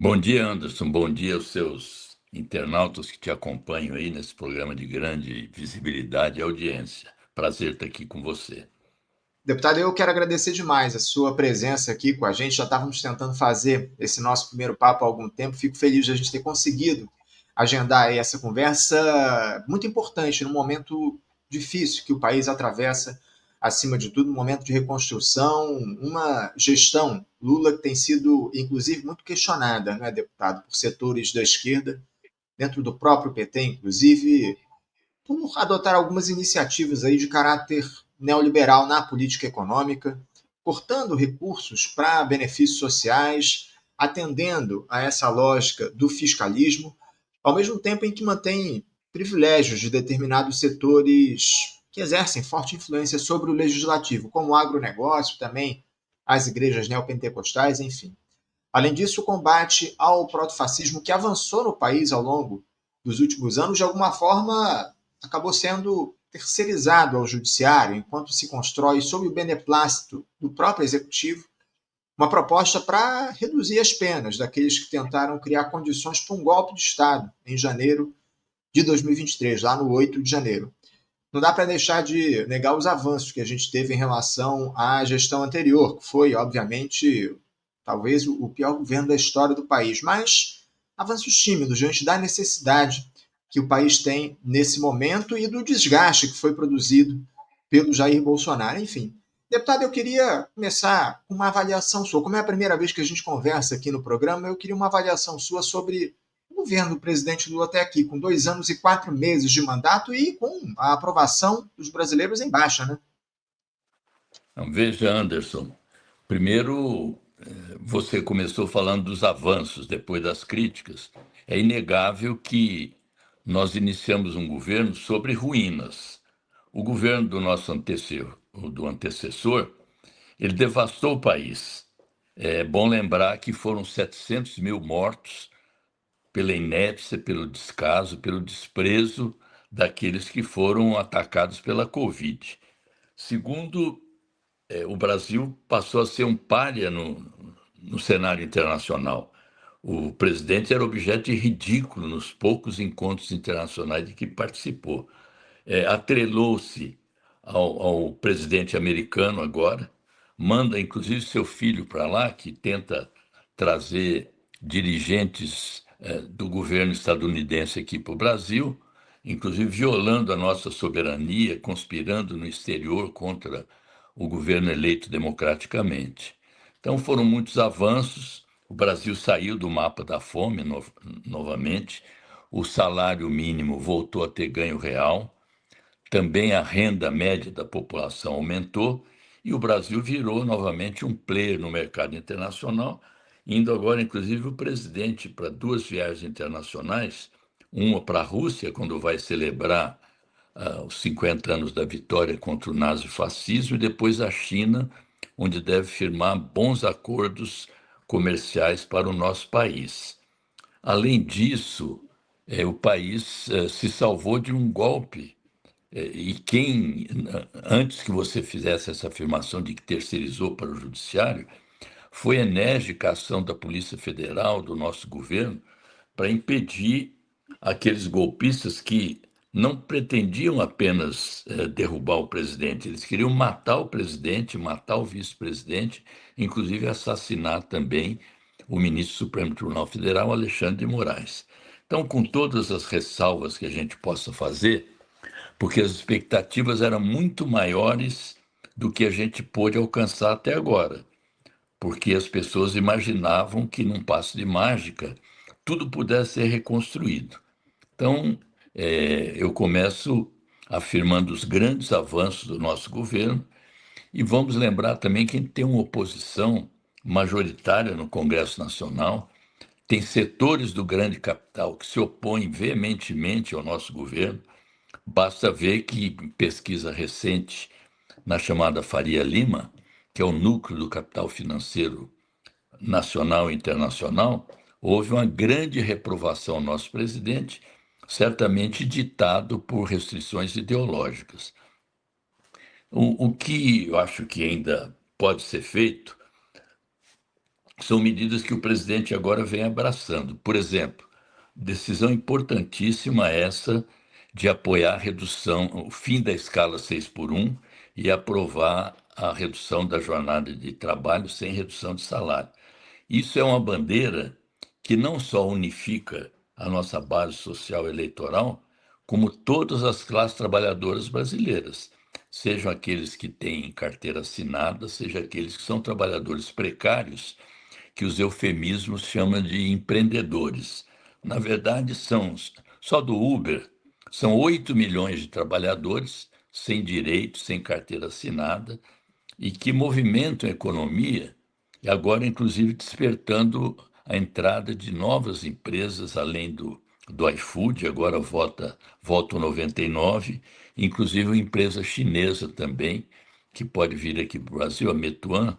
Bom dia, Anderson. Bom dia aos seus internautas que te acompanham aí nesse programa de grande visibilidade e audiência. Prazer estar aqui com você. Deputado, eu quero agradecer demais a sua presença aqui com a gente. Já estávamos tentando fazer esse nosso primeiro papo há algum tempo. Fico feliz de a gente ter conseguido agendar aí essa conversa muito importante num momento difícil que o país atravessa, acima de tudo, um momento de reconstrução, uma gestão Lula que tem sido, inclusive, muito questionada, não é, deputado, por setores da esquerda, dentro do próprio PT, inclusive, por adotar algumas iniciativas aí de caráter neoliberal na política econômica, cortando recursos para benefícios sociais, atendendo a essa lógica do fiscalismo, ao mesmo tempo em que mantém privilégios de determinados setores que exercem forte influência sobre o legislativo, como o agronegócio, também as igrejas neopentecostais, enfim. Além disso, o combate ao protofascismo que avançou no país ao longo dos últimos anos, de alguma forma, acabou sendo terceirizado ao judiciário, enquanto se constrói, sob o beneplácito do próprio executivo, uma proposta para reduzir as penas daqueles que tentaram criar condições para um golpe de Estado em janeiro de 2023, lá no 8 de janeiro. Não dá para deixar de negar os avanços que a gente teve em relação à gestão anterior, que foi, obviamente, talvez o pior governo da história do país, mas avanços tímidos diante da necessidade que o país tem nesse momento e do desgaste que foi produzido pelo Jair Bolsonaro. Enfim, deputado, eu queria começar com uma avaliação sua. Como é a primeira vez que a gente conversa aqui no programa, eu queria uma avaliação sua sobre o governo do presidente Lula até aqui, com 2 anos e 4 meses de mandato e com a aprovação dos brasileiros em baixa, né? Então, veja, Anderson, primeiro você começou falando dos avanços, depois das críticas. É inegável que nós iniciamos um governo sobre ruínas. O governo do nosso antecessor, ele devastou o país. É bom lembrar que foram 700 mil mortos pela inépcia, pelo descaso, pelo desprezo daqueles que foram atacados pela Covid. Segundo, o Brasil passou a ser um pária no cenário internacional. O presidente era objeto de ridículo nos poucos encontros internacionais de que participou. Atrelou-se ao presidente americano agora, manda inclusive seu filho para lá, que tenta trazer dirigentes do governo estadunidense aqui para o Brasil, inclusive violando a nossa soberania, conspirando no exterior contra o governo eleito democraticamente. Então foram muitos avanços, o Brasil saiu do mapa da fome novamente, o salário mínimo voltou a ter ganho real, também a renda média da população aumentou e o Brasil virou novamente um player no mercado internacional, indo agora, inclusive, o presidente para duas viagens internacionais, uma para a Rússia, quando vai celebrar os 50 anos da vitória contra o nazifascismo, e depois a China, onde deve firmar bons acordos comerciais para o nosso país. Além disso, o país se salvou de um golpe e quem, antes que você fizesse essa afirmação de que terceirizou para o judiciário, foi enérgica a ação da Polícia Federal, do nosso governo, para impedir aqueles golpistas que não pretendiam apenas derrubar o presidente, eles queriam matar o presidente, matar o vice-presidente, inclusive assassinar também o ministro do Supremo Tribunal Federal, Alexandre de Moraes. Então, com todas as ressalvas que a gente possa fazer, porque as expectativas eram muito maiores do que a gente pôde alcançar até agora, porque as pessoas imaginavam que num passo de mágica tudo pudesse ser reconstruído. Então, eu começo afirmando os grandes avanços do nosso governo e vamos lembrar também que tem uma oposição majoritária no Congresso Nacional, tem setores do grande capital que se opõem veementemente ao nosso governo. Basta ver que pesquisa recente na chamada Faria Lima, que é o núcleo do capital financeiro nacional e internacional, houve uma grande reprovação ao nosso presidente, certamente ditado por restrições ideológicas. O que eu acho que ainda pode ser feito são medidas que o presidente agora vem abraçando. Por exemplo, decisão importantíssima essa de apoiar a redução, o fim da escala 6 por 1 e aprovar a redução da jornada de trabalho sem redução de salário. Isso é uma bandeira que não só unifica a nossa base social eleitoral, como todas as classes trabalhadoras brasileiras, sejam aqueles que têm carteira assinada, sejam aqueles que são trabalhadores precários, que os eufemismos chamam de empreendedores. Na verdade, são só do Uber, são 8 milhões de trabalhadores sem direitos, sem carteira assinada, e que movimentam a economia, e agora, inclusive, despertando a entrada de novas empresas, além do iFood, agora volta o 99, inclusive uma empresa chinesa também, que pode vir aqui para o Brasil, a Meituan,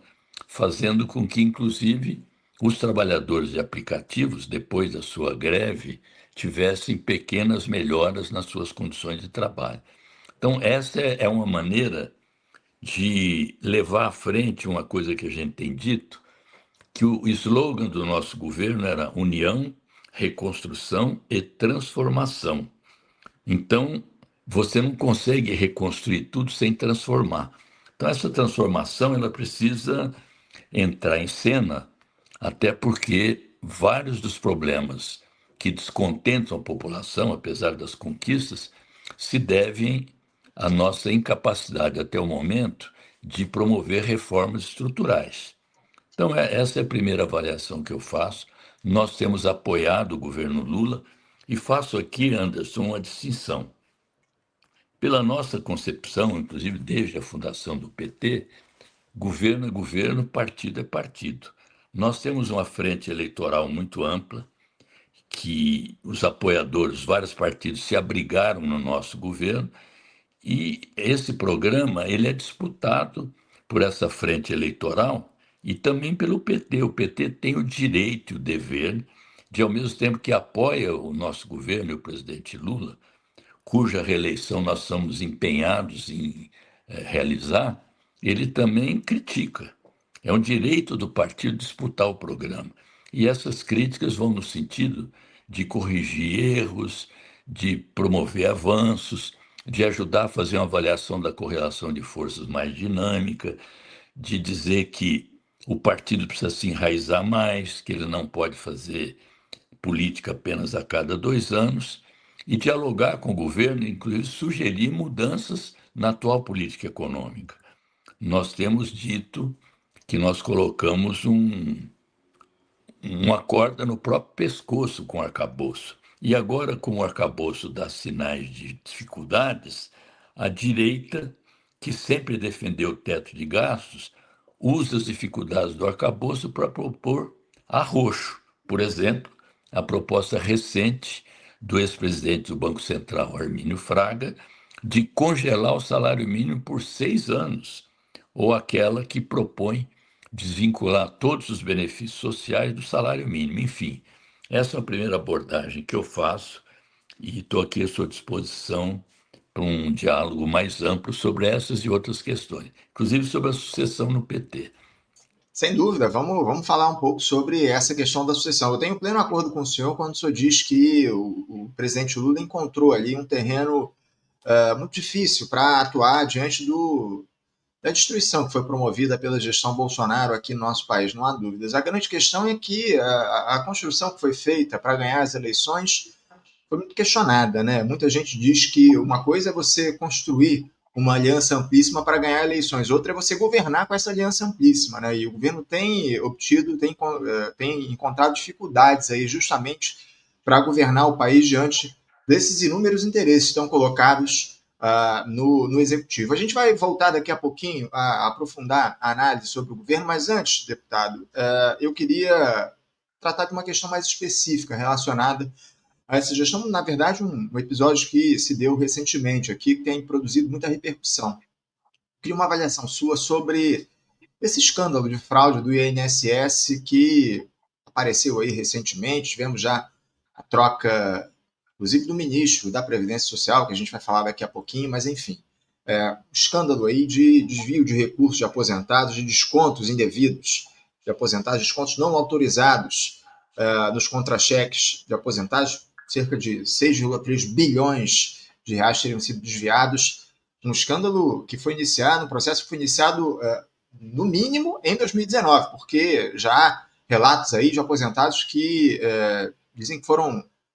fazendo com que, inclusive, os trabalhadores de aplicativos, depois da sua greve, tivessem pequenas melhoras nas suas condições de trabalho. Então, essa é uma maneira de levar à frente uma coisa que a gente tem dito, que o slogan do nosso governo era União, Reconstrução e Transformação. Então, você não consegue reconstruir tudo sem transformar. Então, essa transformação ela precisa entrar em cena, até porque vários dos problemas que descontentam a população, apesar das conquistas, se devem à nossa incapacidade até o momento de promover reformas estruturais. Então, essa é a primeira avaliação que eu faço. Nós temos apoiado o governo Lula e faço aqui, Anderson, uma distinção. Pela nossa concepção, inclusive desde a fundação do PT, governo é governo, partido é partido. Nós temos uma frente eleitoral muito ampla, que os apoiadores, vários partidos se abrigaram no nosso governo, e esse programa ele é disputado por essa frente eleitoral e também pelo PT. O PT tem o direito e o dever de, ao mesmo tempo que apoia o nosso governo e o presidente Lula, cuja reeleição nós somos empenhados em realizar, ele também critica. É um direito do partido disputar o programa. E essas críticas vão no sentido de corrigir erros, de promover avanços, de ajudar a fazer uma avaliação da correlação de forças mais dinâmica, de dizer que o partido precisa se enraizar mais, que ele não pode fazer política apenas a cada 2 anos, e dialogar com o governo, inclusive sugerir mudanças na atual política econômica. Nós temos dito que nós colocamos uma corda no próprio pescoço com o arcabouço. E agora, com o arcabouço dá sinais de dificuldades, a direita, que sempre defendeu o teto de gastos, usa as dificuldades do arcabouço para propor arroxo. Por exemplo, a proposta recente do ex-presidente do Banco Central, Armínio Fraga, de congelar o salário mínimo por 6 anos, ou aquela que propõe desvincular todos os benefícios sociais do salário mínimo. Enfim, essa é a primeira abordagem que eu faço e estou aqui à sua disposição para um diálogo mais amplo sobre essas e outras questões, inclusive sobre a sucessão no PT. Sem dúvida, vamos falar um pouco sobre essa questão da sucessão. Eu tenho pleno acordo com o senhor quando o senhor diz que o presidente Lula encontrou ali um terreno muito difícil para atuar diante da destruição que foi promovida pela gestão Bolsonaro aqui no nosso país, não há dúvidas. A grande questão é que a construção que foi feita para ganhar as eleições foi muito questionada, né? Muita gente diz que uma coisa é você construir uma aliança amplíssima para ganhar eleições, outra é você governar com essa aliança amplíssima, né? E o governo tem obtido, tem encontrado dificuldades aí justamente para governar o país diante desses inúmeros interesses que estão colocados no executivo. A gente vai voltar daqui a pouquinho a aprofundar a análise sobre o governo, mas antes, deputado, eu queria tratar de uma questão mais específica relacionada a essa gestão, na verdade, um episódio que se deu recentemente aqui, que tem produzido muita repercussão. Queria uma avaliação sua sobre esse escândalo de fraude do INSS que apareceu aí recentemente. Tivemos já a troca, inclusive, do ministro da Previdência Social, que a gente vai falar daqui a pouquinho, mas enfim. Um escândalo aí de desvio de recursos de aposentados, de descontos indevidos de aposentados, descontos não autorizados nos contra-cheques de aposentados, cerca de 6,3 bilhões de reais teriam sido desviados. Um escândalo que foi iniciado, um processo que foi iniciado, no mínimo, em 2019, porque já há relatos aí de aposentados que dizem que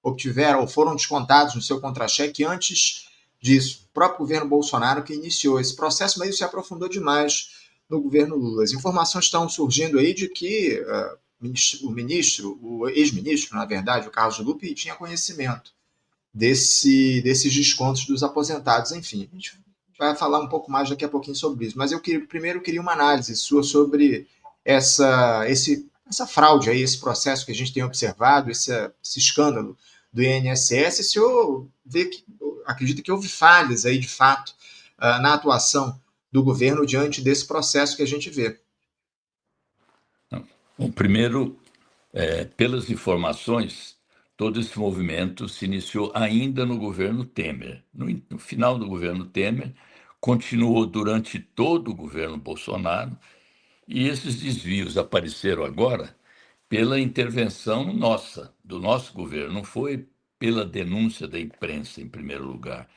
obtiveram ou foram descontados no seu contra-cheque antes disso. O próprio governo Bolsonaro que iniciou esse processo, mas isso se aprofundou demais no governo Lula. As informações estão surgindo aí de que o ex-ministro, na verdade, o Carlos Lupe, tinha conhecimento desses descontos dos aposentados. Enfim, a gente vai falar um pouco mais daqui a pouquinho sobre isso. Mas eu primeiro queria uma análise sua sobre essa fraude aí, esse processo que a gente tem observado, esse escândalo do INSS. Se eu acredita que houve falhas aí, de fato, na atuação do governo diante desse processo que a gente vê. Bom, primeiro, pelas informações, todo esse movimento se iniciou ainda no governo Temer. No final do governo Temer, continuou durante todo o governo Bolsonaro, e esses desvios apareceram agora pela intervenção nossa, do nosso governo, não foi pela denúncia da imprensa, em primeiro lugar.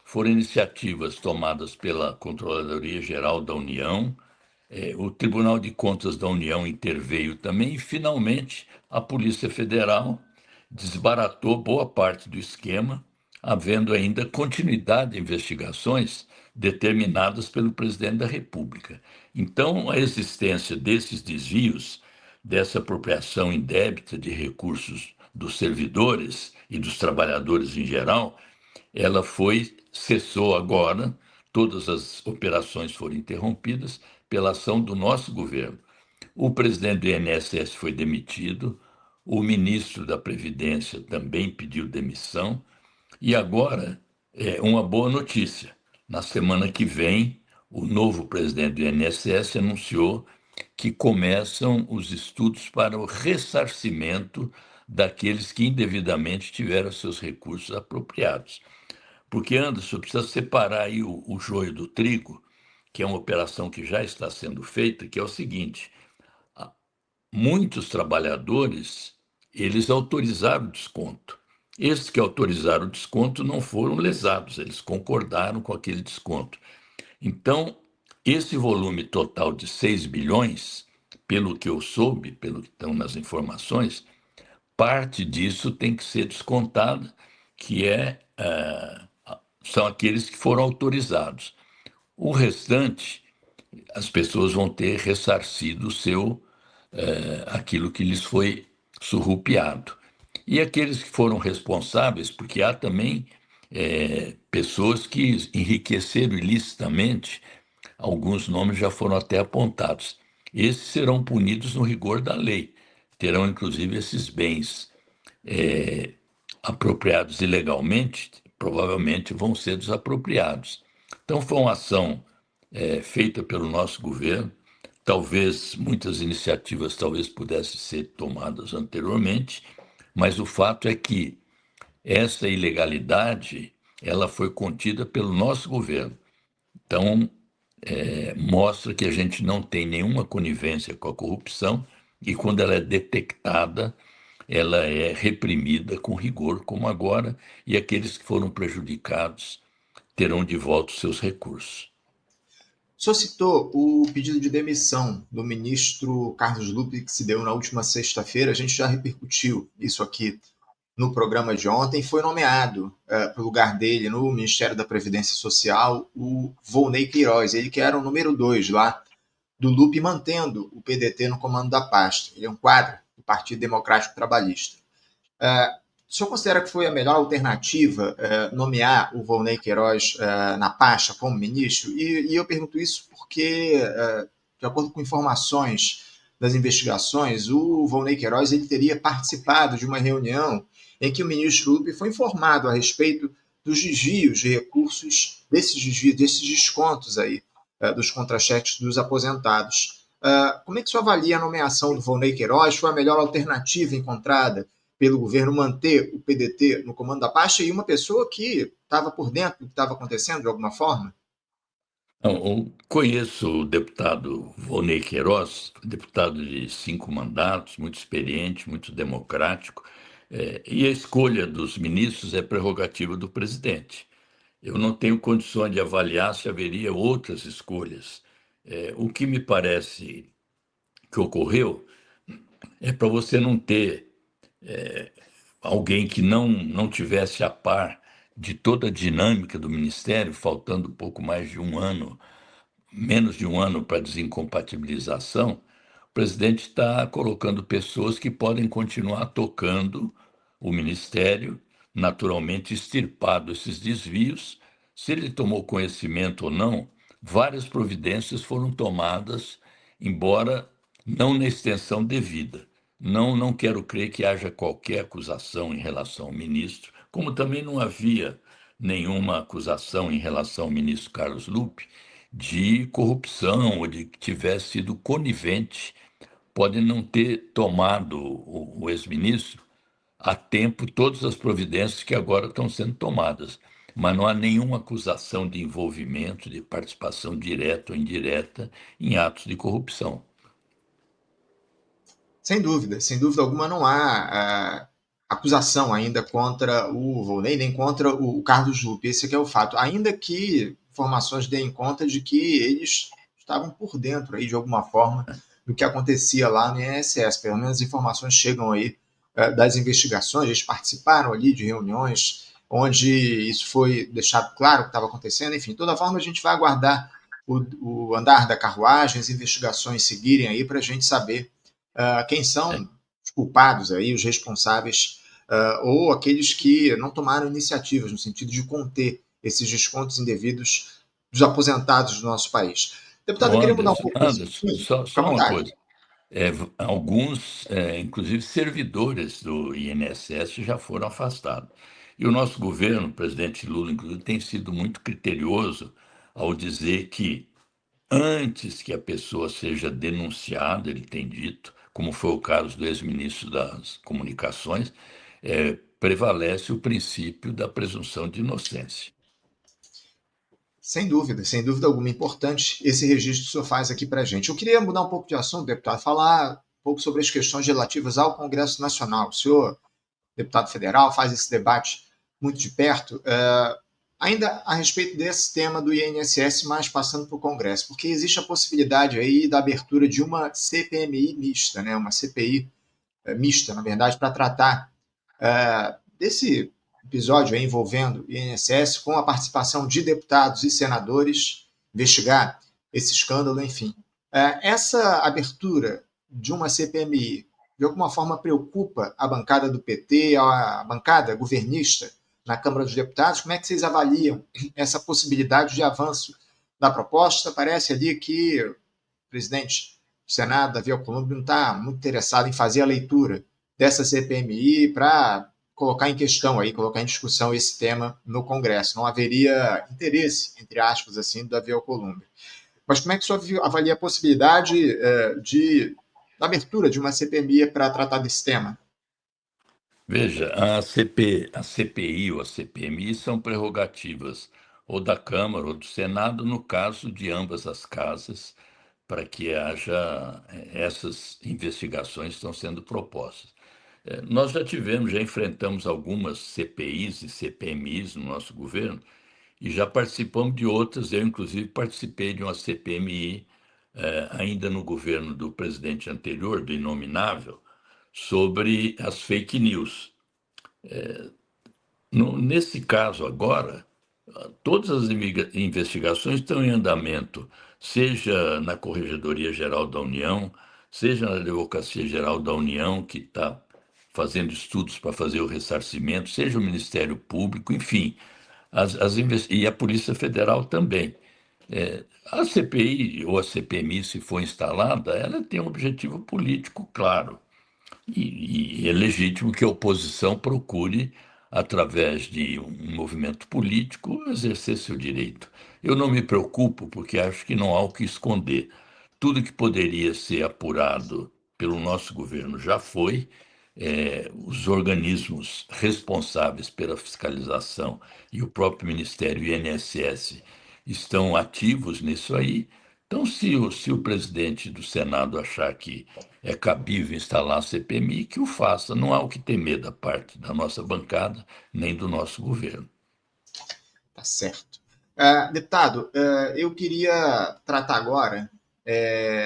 Foram iniciativas tomadas pela Controladoria Geral da União, o Tribunal de Contas da União interveio também, e, finalmente, a Polícia Federal desbaratou boa parte do esquema, havendo ainda continuidade de investigações determinadas pelo presidente da República. Então, a existência desses desvios, dessa apropriação indébita de recursos dos servidores e dos trabalhadores em geral, ela cessou agora, todas as operações foram interrompidas pela ação do nosso governo. O presidente do INSS foi demitido, o ministro da Previdência também pediu demissão, e agora uma boa notícia. Na semana que vem, o novo presidente do INSS anunciou que começam os estudos para o ressarcimento daqueles que indevidamente tiveram seus recursos apropriados. Porque, Anderson, precisa separar aí o joio do trigo, que é uma operação que já está sendo feita, que é o seguinte: muitos trabalhadores, eles autorizaram o desconto. Esses que autorizaram o desconto não foram lesados, eles concordaram com aquele desconto. Então, esse volume total de 6 bilhões, pelo que eu soube, pelo que estão nas informações, parte disso tem que ser descontada, que são aqueles que foram autorizados. O restante, as pessoas vão ter ressarcido aquilo que lhes foi surrupiado. E aqueles que foram responsáveis, porque há também pessoas que enriqueceram ilicitamente, alguns nomes já foram até apontados. Esses serão punidos no rigor da lei, terão inclusive esses bens apropriados ilegalmente, provavelmente vão ser desapropriados. Então, foi uma ação feita pelo nosso governo. Talvez muitas iniciativas pudessem ser tomadas anteriormente, mas o fato é que essa ilegalidade ela foi contida pelo nosso governo. Então, mostra que a gente não tem nenhuma conivência com a corrupção, e quando ela é detectada, ela é reprimida com rigor, como agora, e aqueles que foram prejudicados terão de volta os seus recursos. O senhor citou o pedido de demissão do ministro Carlos Lupe, que se deu na última sexta-feira. A gente já repercutiu isso aqui no programa de ontem. Foi nomeado para o lugar dele no Ministério da Previdência Social o Volney Queiroz, ele que era o número 2 lá do Lupe, mantendo o PDT no comando da pasta. Ele é um quadro do Partido Democrático Trabalhista. O senhor considera que foi a melhor alternativa nomear o Volney Queiroz na pasta como ministro? E eu pergunto isso porque, de acordo com informações das investigações, o Volney Queiroz ele teria participado de uma reunião em que o ministro Lupe foi informado a respeito dos desvios de recursos, desses descontos aí, dos contra-cheques dos aposentados. Como é que o senhor avalia a nomeação do Volney Queiroz? Foi a melhor alternativa encontrada pelo governo manter o PDT no comando da pasta, e uma pessoa que estava por dentro do que estava acontecendo de alguma forma? Eu conheço o deputado Volney Queiroz, deputado de 5 mandatos, muito experiente, muito democrático, e a escolha dos ministros é prerrogativa do presidente. Eu não tenho condições de avaliar se haveria outras escolhas. O que me parece que ocorreu é para você não ter alguém que não tivesse a par de toda a dinâmica do ministério, faltando pouco mais de um ano, menos de um ano para desincompatibilização, o presidente está colocando pessoas que podem continuar tocando o ministério, naturalmente extirpado esses desvios. Se ele tomou conhecimento ou não, várias providências foram tomadas, embora não na extensão devida. Não quero crer que haja qualquer acusação em relação ao ministro, como também não havia nenhuma acusação em relação ao ministro Carlos Lupe de corrupção ou de que tivesse sido conivente. Pode não ter tomado o ex-ministro a tempo todas as providências que agora estão sendo tomadas, mas não há nenhuma acusação de envolvimento, de participação direta ou indireta em atos de corrupção. Sem dúvida alguma não há acusação ainda contra o Volney, nem contra o Carlos Lupe. Esse aqui é o fato. Ainda que informações deem conta de que eles estavam por dentro aí, de alguma forma, do que acontecia lá no INSS. Pelo menos informações chegam aí das investigações, eles participaram ali de reuniões onde isso foi deixado claro que estava acontecendo. Enfim, de toda forma, a gente vai aguardar o andar da carruagem, as investigações seguirem aí para a gente saber quem É, são os culpados aí, os responsáveis, ou aqueles que não tomaram iniciativas no sentido de conter esses descontos indevidos dos aposentados do nosso país. Deputado, Ô eu queria mudar um Anderson, pouco de Anderson, assunto. só Fica à uma vontade. coisa. Alguns, inclusive servidores do INSS, já foram afastados. E o nosso governo, o presidente Lula, inclusive, tem sido muito criterioso ao dizer que antes que a pessoa seja denunciada, ele tem dito, como foi o caso do ex-ministro das Comunicações, prevalece o princípio da presunção de inocência. Sem dúvida alguma, importante esse registro que o senhor faz aqui para a gente. Eu queria mudar um pouco de assunto, deputado, falar um pouco sobre as questões relativas ao Congresso Nacional. O senhor, deputado federal, faz esse debate muito de perto. Ainda a respeito desse tema do INSS, mas passando para o Congresso, porque existe a possibilidade aí da abertura de uma CPMI mista, né? Uma CPI mista, na verdade, para tratar desse episódio aí envolvendo o INSS, com a participação de deputados e senadores, investigar esse escândalo, enfim. Essa abertura de uma CPMI, de alguma forma, preocupa a bancada do PT, a bancada governista na Câmara dos Deputados? Como é que vocês avaliam essa possibilidade de avanço da proposta? Parece ali que o presidente do Senado, Davi Alcolumbre, não está muito interessado em fazer a leitura dessa CPMI para colocar em questão aí, colocar em discussão esse tema no Congresso. Não haveria interesse, entre aspas, assim, do Davi Alcolumbre. Mas como é que o senhor avalia a possibilidade da abertura de uma CPMI para tratar desse tema? Veja, a CPI ou a CPMI são prerrogativas ou da Câmara ou do Senado, no caso de ambas as casas, para que haja essas investigações que estão sendo propostas. Nós já enfrentamos algumas CPIs e CPMIs no nosso governo e já participamos de outras. Eu, inclusive, participei de uma CPMI ainda no governo do presidente anterior, do Inominável, sobre as fake news. Nesse caso agora, todas as investigações estão em andamento, seja na Corregedoria Geral da União, seja na Advocacia Geral da União, que está fazendo estudos para fazer o ressarcimento, seja o Ministério Público, enfim, e a Polícia Federal também. A CPI ou a CPMI, se for instalada, ela tem um objetivo político claro. E é legítimo que a oposição procure, através de um movimento político, exercer seu direito. Eu não me preocupo, porque acho que não há o que esconder. Tudo que poderia ser apurado pelo nosso governo já foi. Os organismos responsáveis pela fiscalização e o próprio Ministério INSS estão ativos nisso aí. Então, se o presidente do Senado achar que é cabível instalar a CPMI, que o faça. Não há o que temer da parte da nossa bancada, nem do nosso governo. Tá certo. Deputado, eu queria tratar agora é,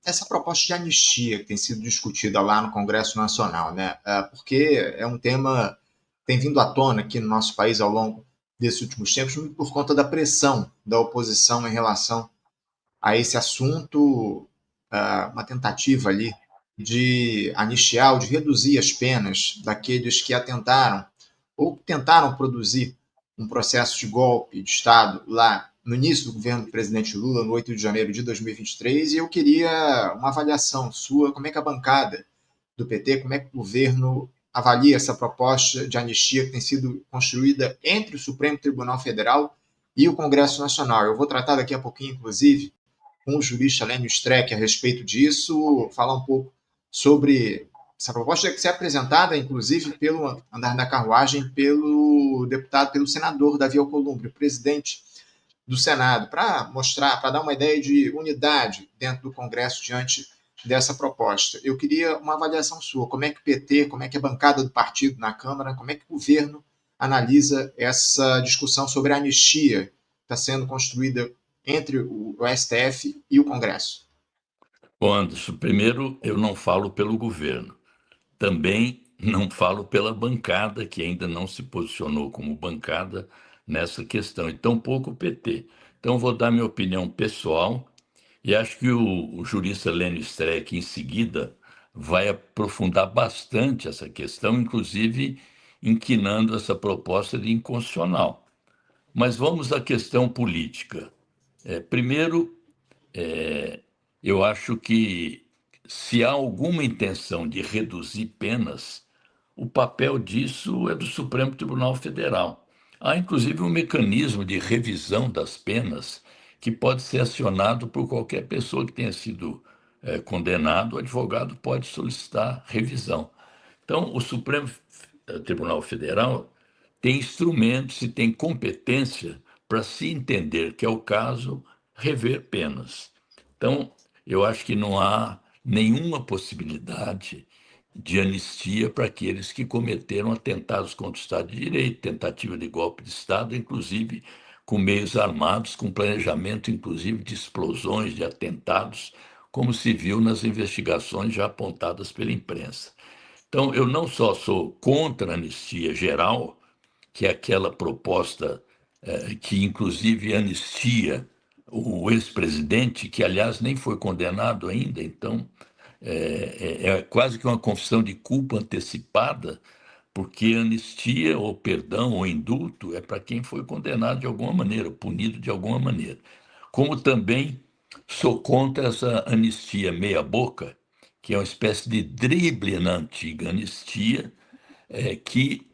essa proposta de anistia que tem sido discutida lá no Congresso Nacional, né? Porque é um tema que tem vindo à tona aqui no nosso país ao longo desses últimos tempos, muito por conta da pressão da oposição em relação a esse assunto, uma tentativa ali de anistiar ou de reduzir as penas daqueles que atentaram ou tentaram produzir um processo de golpe de Estado lá no início do governo do presidente Lula, no 8 de janeiro de 2023, e eu queria uma avaliação sua, como é que a bancada do PT, como é que o governo avalia essa proposta de anistia que tem sido construída entre o Supremo Tribunal Federal e o Congresso Nacional. Eu vou tratar daqui a pouquinho, inclusive, com o jurista Lênio Streck a respeito disso, falar um pouco sobre essa proposta que é apresentada, inclusive, pelo andar da carruagem, pelo deputado, pelo senador Davi Alcolumbre, presidente do Senado, para mostrar, para dar uma ideia de unidade dentro do Congresso diante dessa proposta. Eu queria uma avaliação sua. Como é que o PT, como é que a bancada do partido na Câmara, como é que o governo analisa essa discussão sobre a anistia que está sendo construída entre o STF e o Congresso? Bom, Anderson, primeiro, eu não falo pelo governo. Também não falo pela bancada, que ainda não se posicionou como bancada nessa questão, e tampouco o PT. Então, vou dar minha opinião pessoal, e acho que o jurista Lênio Streck, em seguida, vai aprofundar bastante essa questão, inclusive inquinando essa proposta de inconstitucional. Mas vamos à questão política. Primeiro, eu acho que se há alguma intenção de reduzir penas, o papel disso é do Supremo Tribunal Federal. Há, inclusive, um mecanismo de revisão das penas que pode ser acionado por qualquer pessoa que tenha sido condenado. O advogado pode solicitar revisão. Então, o Supremo Tribunal Federal tem instrumentos e tem competência para, se entender que é o caso, rever penas. Então, eu acho que não há nenhuma possibilidade de anistia para aqueles que cometeram atentados contra o Estado de Direito, tentativa de golpe de Estado, inclusive com meios armados, com planejamento, inclusive, de explosões, de atentados, como se viu nas investigações já apontadas pela imprensa. Então, eu não só sou contra a anistia geral, que é aquela proposta que, inclusive, anistia o ex-presidente, que, aliás, nem foi condenado ainda, então é quase que uma confissão de culpa antecipada, porque anistia, ou perdão, ou indulto, é para quem foi condenado de alguma maneira, punido de alguma maneira. Como também sou contra essa anistia meia-boca, que é uma espécie de drible na antiga anistia, que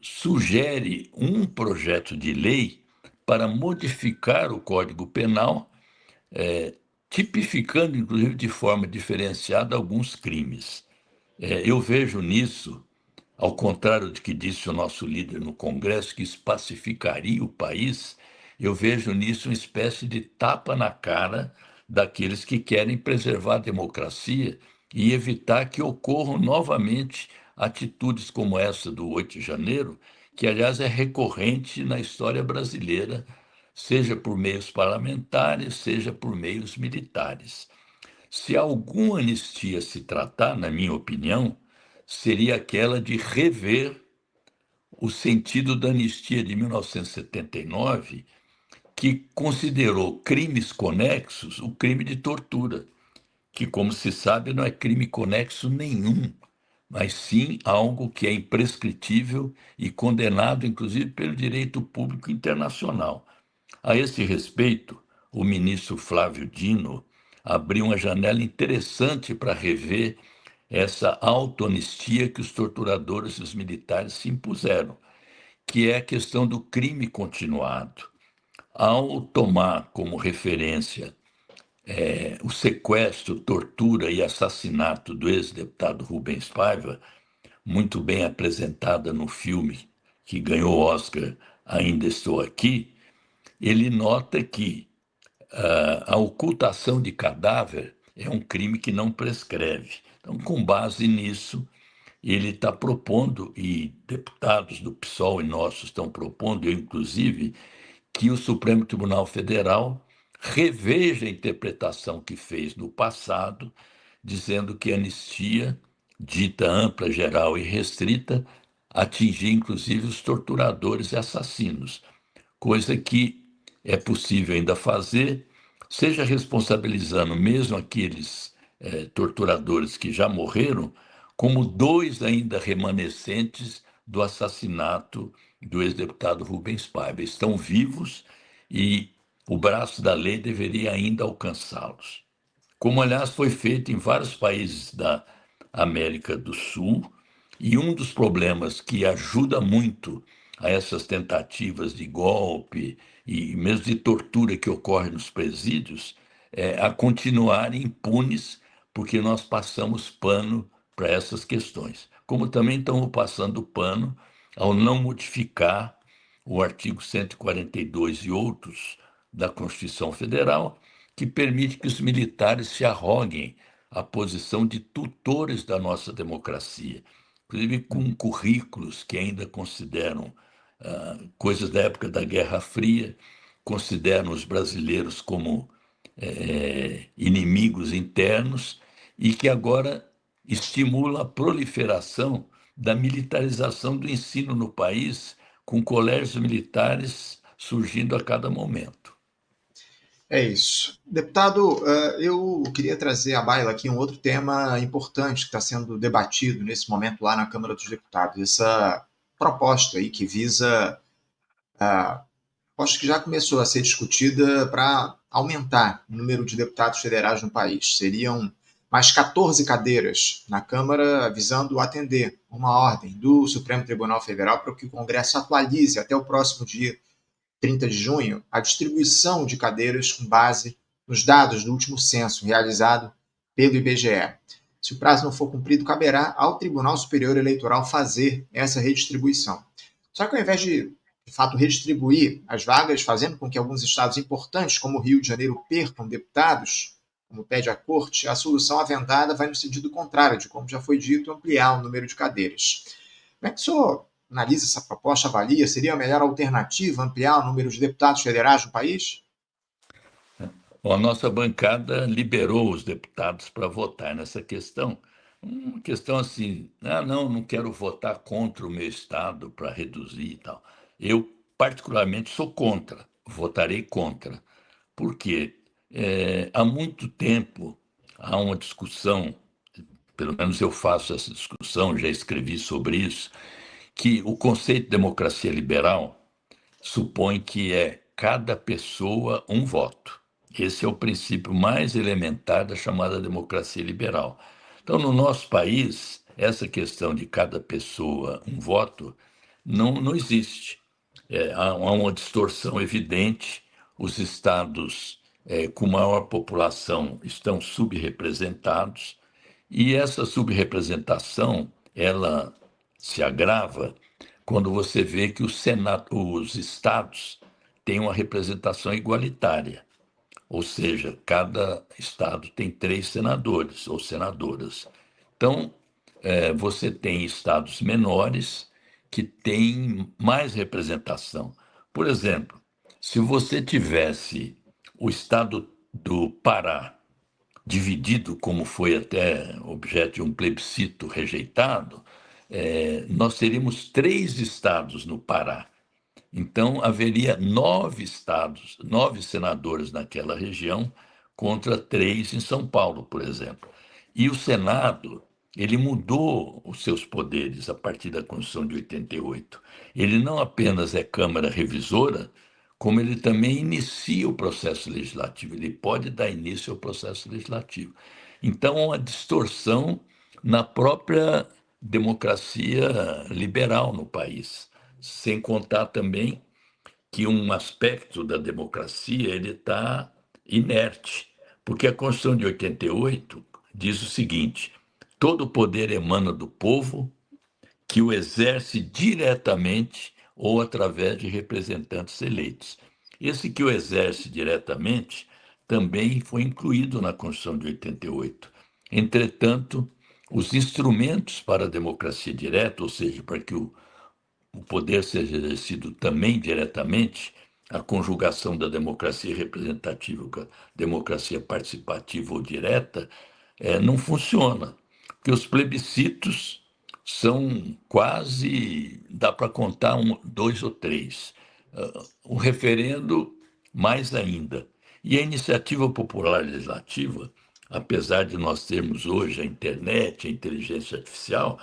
sugere um projeto de lei para modificar o Código Penal, tipificando, inclusive, de forma diferenciada alguns crimes. Eu vejo nisso, ao contrário do que disse o nosso líder no Congresso, que isso pacificaria o país, eu vejo nisso uma espécie de tapa na cara daqueles que querem preservar a democracia e evitar que ocorram novamente atitudes como essa do 8 de janeiro, que, aliás, é recorrente na história brasileira, seja por meios parlamentares, seja por meios militares. Se alguma anistia se tratar, na minha opinião, seria aquela de rever o sentido da anistia de 1979, que considerou crimes conexos o crime de tortura, que, como se sabe, não é crime conexo nenhum, mas sim algo que é imprescritível e condenado, inclusive, pelo direito público internacional. A esse respeito, o ministro Flávio Dino abriu uma janela interessante para rever essa autoanistia que os torturadores e os militares se impuseram, que é a questão do crime continuado. Ao tomar como referência o sequestro, tortura e assassinato do ex-deputado Rubens Paiva, muito bem apresentada no filme que ganhou o Oscar Ainda Estou Aqui, ele nota que a ocultação de cadáver é um crime que não prescreve. Então, com base nisso, ele está propondo, e deputados do PSOL e nossos estão propondo, eu inclusive, que o Supremo Tribunal Federal reveja a interpretação que fez no passado, dizendo que a anistia, dita ampla, geral e restrita, atingia inclusive os torturadores e assassinos, coisa que é possível ainda fazer, seja responsabilizando mesmo aqueles torturadores que já morreram, como dois ainda remanescentes do assassinato do ex-deputado Rubens Paiva. Estão vivos e o braço da lei deveria ainda alcançá-los. Como, aliás, foi feito em vários países da América do Sul, e um dos problemas que ajuda muito a essas tentativas de golpe e mesmo de tortura que ocorre nos presídios é a continuarem impunes, porque nós passamos pano para essas questões. Como também estamos passando pano ao não modificar o artigo 142 e outros da Constituição Federal, que permite que os militares se arroguem a posição de tutores da nossa democracia, inclusive com currículos que ainda consideram coisas da época da Guerra Fria, consideram os brasileiros como inimigos internos e que agora estimula a proliferação da militarização do ensino no país, com colégios militares surgindo a cada momento. É isso. Deputado, eu queria trazer à baila aqui um outro tema importante que está sendo debatido nesse momento lá na Câmara dos Deputados. Essa proposta aí que visa, acho que já começou a ser discutida para aumentar o número de deputados federais no país. Seriam mais 14 cadeiras na Câmara, visando atender uma ordem do Supremo Tribunal Federal para que o Congresso atualize até o próximo dia 30 de junho, a distribuição de cadeiras com base nos dados do último censo realizado pelo IBGE. Se o prazo não for cumprido, caberá ao Tribunal Superior Eleitoral fazer essa redistribuição. Só que ao invés de fato, redistribuir as vagas, fazendo com que alguns estados importantes, como o Rio de Janeiro, percam deputados, como pede a Corte, a solução aventada vai no sentido contrário, de como já foi dito, ampliar o número de cadeiras. Como é que o senhor analisa essa proposta, avalia? Seria a melhor alternativa ampliar o número de deputados federais no país? Bom, a nossa bancada liberou os deputados para votar nessa questão. Uma questão assim, não quero votar contra o meu estado para reduzir e tal. Eu, particularmente, sou contra, votarei contra. Por quê? Há muito tempo há uma discussão, pelo menos eu faço essa discussão, já escrevi sobre isso, que o conceito de democracia liberal supõe que é cada pessoa um voto. Esse é o princípio mais elementar da chamada democracia liberal. Então, no nosso país, essa questão de cada pessoa um voto não existe. Há uma distorção evidente, os estados com maior população estão subrepresentados, e essa subrepresentação ela se agrava quando você vê que os estados têm uma representação igualitária, ou seja, cada estado tem 3 senadores ou senadoras. Então, você tem estados menores que têm mais representação. Por exemplo, se você tivesse o estado do Pará dividido, como foi até objeto de um plebiscito rejeitado, nós teríamos 3 estados no Pará. Então, haveria 9 estados, 9 senadores naquela região, contra 3 em São Paulo, por exemplo. E o Senado, ele mudou os seus poderes a partir da Constituição de 88. Ele não apenas é Câmara Revisora, como ele também inicia o processo legislativo, ele pode dar início ao processo legislativo. Então, há uma distorção na própria democracia liberal no país, sem contar também que um aspecto da democracia ele está inerte, porque a Constituição de 88 diz o seguinte: todo o poder emana do povo, que o exerce diretamente ou através de representantes eleitos. Esse que o exerce diretamente também foi incluído na Constituição de 88. Entretanto, os instrumentos para a democracia direta, ou seja, para que o poder seja exercido também diretamente, a conjugação da democracia representativa com a democracia participativa ou direta, não funciona, porque os plebiscitos são quase, dá para contar dois ou três. O referendo, mais ainda. E a iniciativa popular legislativa, apesar de nós termos hoje a internet, a inteligência artificial,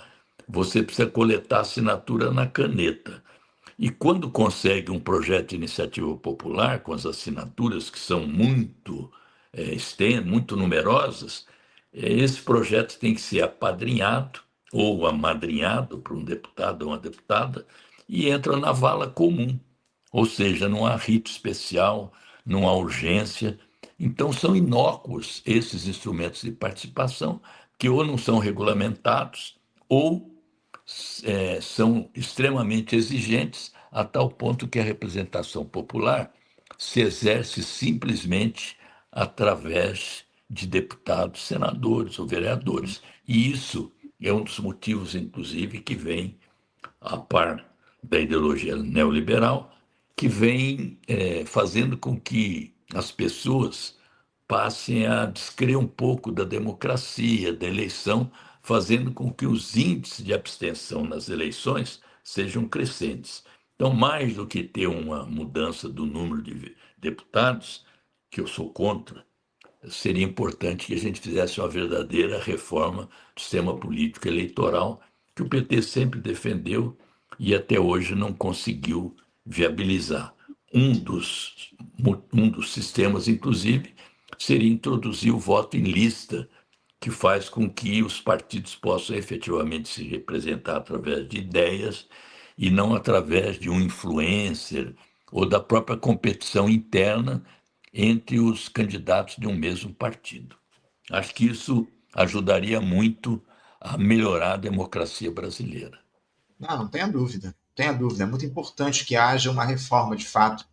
você precisa coletar assinatura na caneta. E quando consegue um projeto de iniciativa popular, com as assinaturas que são muito numerosas, esse projeto tem que ser apadrinhado ou amadrinhado por um deputado ou uma deputada e entra na vala comum. Ou seja, não há rito especial, não há urgência. Então, são inócuos esses instrumentos de participação, que ou não são regulamentados ou são extremamente exigentes, a tal ponto que a representação popular se exerce simplesmente através de deputados, senadores ou vereadores. E isso é um dos motivos, inclusive, que vem a par da ideologia neoliberal, que vem fazendo com que as pessoas passem a descrer um pouco da democracia, da eleição, fazendo com que os índices de abstenção nas eleições sejam crescentes. Então, mais do que ter uma mudança do número de deputados, que eu sou contra, seria importante que a gente fizesse uma verdadeira reforma do sistema político eleitoral, que o PT sempre defendeu e até hoje não conseguiu viabilizar. Um dos sistemas, inclusive, seria introduzir o voto em lista, que faz com que os partidos possam efetivamente se representar através de ideias e não através de um influencer ou da própria competição interna entre os candidatos de um mesmo partido. Acho que isso ajudaria muito a melhorar a democracia brasileira. Não tenha dúvida, tenha dúvida. É muito importante que haja uma reforma, de fato,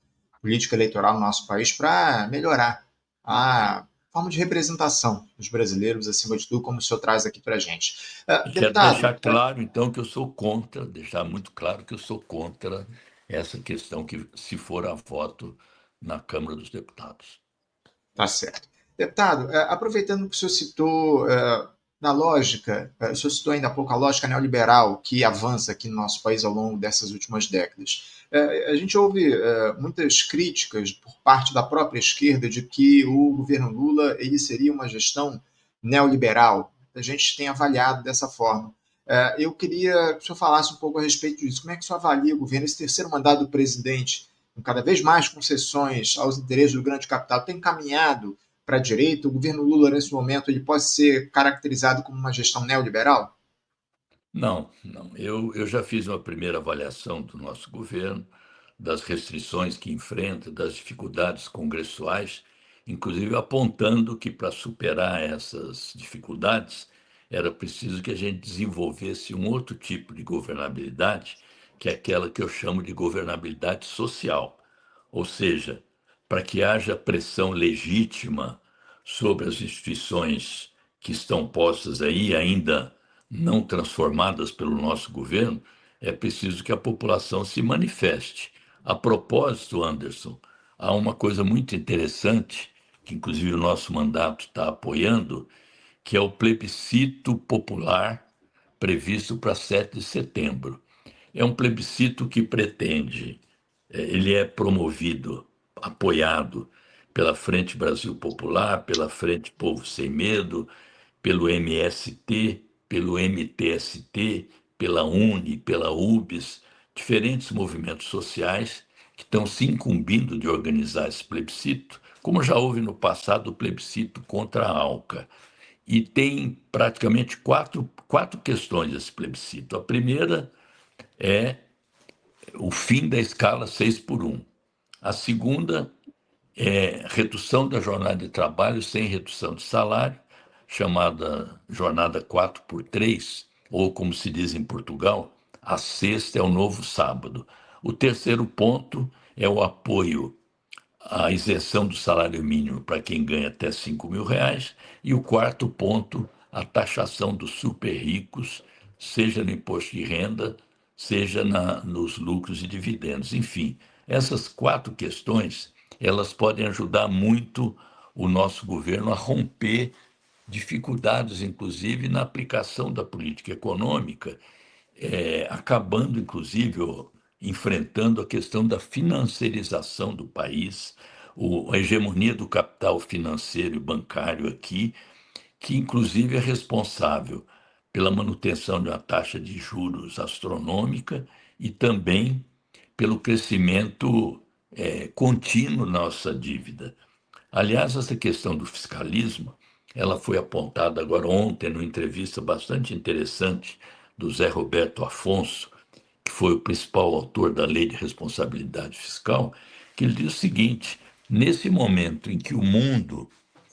política eleitoral no nosso país para melhorar a forma de representação dos brasileiros, acima de tudo, como o senhor traz aqui para a gente. E quero Deputado, deixar claro, então, que eu sou contra, deixar muito claro que eu sou contra essa questão que, se for a voto na Câmara dos Deputados. tá certo. Deputado, aproveitando que o senhor citou na lógica, o senhor citou ainda há pouco a lógica neoliberal que avança aqui no nosso país ao longo dessas últimas décadas. A gente ouve muitas críticas por parte da própria esquerda de que o governo Lula ele seria uma gestão neoliberal. A gente tem avaliado dessa forma. Eu queria que o senhor falasse um pouco a respeito disso. Como é que o senhor avalia o governo, esse terceiro mandato do presidente, com cada vez mais concessões aos interesses do grande capital, tem caminhado para a direita? O governo Lula, nesse momento, ele pode ser caracterizado como uma gestão neoliberal? Não, não. Eu já fiz uma primeira avaliação do nosso governo, das restrições que enfrenta, das dificuldades congressuais, inclusive apontando que para superar essas dificuldades era preciso que a gente desenvolvesse um outro tipo de governabilidade, que é aquela que eu chamo de governabilidade social. Ou seja, para que haja pressão legítima sobre as instituições que estão postas aí, ainda não transformadas pelo nosso governo, é preciso que a população se manifeste. A propósito, Anderson, há uma coisa muito interessante, que inclusive o nosso mandato está apoiando, que é o plebiscito popular previsto para 7 de setembro. É um plebiscito que pretende, ele é promovido, apoiado pela Frente Brasil Popular, pela Frente Povo Sem Medo, pelo MST, pelo MTST, pela UNE, pela UBS, diferentes movimentos sociais que estão se incumbindo de organizar esse plebiscito, como já houve no passado o plebiscito contra a ALCA. E tem praticamente quatro questões esse plebiscito. A primeira é o fim da escala 6 por 1. A segunda é redução da jornada de trabalho sem redução de salário, chamada jornada 4 por 3, ou como se diz em Portugal, a sexta é o novo sábado. O terceiro ponto é o apoio à isenção do salário mínimo para quem ganha até R$ 5.000. E o quarto ponto, a taxação dos super ricos, seja no imposto de renda, seja nos lucros e dividendos. Enfim, essas quatro questões, elas podem ajudar muito o nosso governo a romper dificuldades, inclusive, na aplicação da política econômica, acabando, inclusive, enfrentando a questão da financiarização do país, a hegemonia do capital financeiro e bancário aqui, que, inclusive, é responsável pela manutenção de uma taxa de juros astronômica e também pelo crescimento contínuo da nossa dívida. Aliás, essa questão do fiscalismo, ela foi apontada agora ontem numa entrevista bastante interessante do Zé Roberto Afonso, que foi o principal autor da Lei de Responsabilidade Fiscal, que ele diz o seguinte: nesse momento em que o mundo